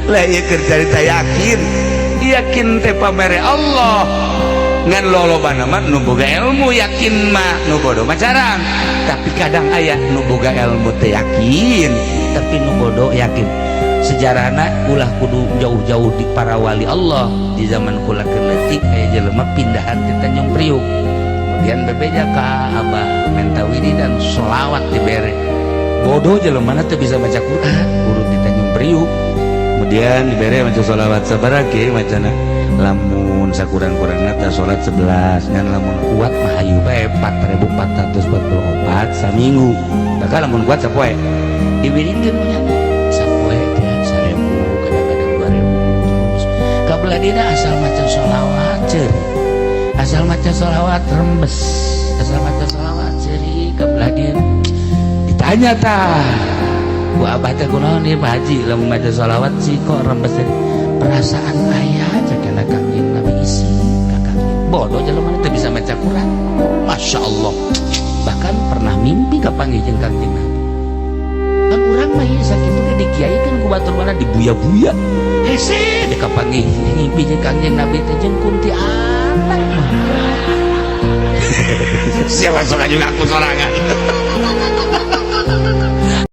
lah ieu keur carita yakin yakin teh pamere Allah ngan lolobana mah nu boga ilmu yakin mah nu bodoh mah jarang tapi kadang aya nu boga ilmu teh yakin tapi nu bodoh yakin sejarahna ulah kudu jauh-jauh di para wali Allah di zaman kula keur leutik aya jelema pindahan di Tanjung Priuk kemudian bebeja ka Abah menta wiridan sholawat dibere bodoh jelema teh bisa baca Quran urut di Tanjung Priuk kemudian dibere maca sholawat sabarage macana lamun sakurang-kurangna teh salat 11 ngan lamun kuat mah hayu bae 4444 saminggu bakal lamun kuat sapoe diwiringkeun nya sapoe teh 1000 kadang-kadang 2000 kabeladina asal maca sholawat ceuri asal maca sholawat rembes asal maca sholawat ceuri kabeladina ditanya tah ku abah teh kunaon ieu Pak Haji lamun maca sholawat sih kok rembes perasaan aya cekana kangjeng Nabi isi kakangnya bodoh jelema teh bisa maca Quran Masya Allah bahkan pernah mimpi kapanggih jeung kangjeng Nabi kan urang mah ieu sakitu ge dikiaikeun ku batur mana dibuya-buya hese de kapanggih mimpi jeung kangjeng Nabi teh jeung kunti anak siapa sok aja ngaku sorangan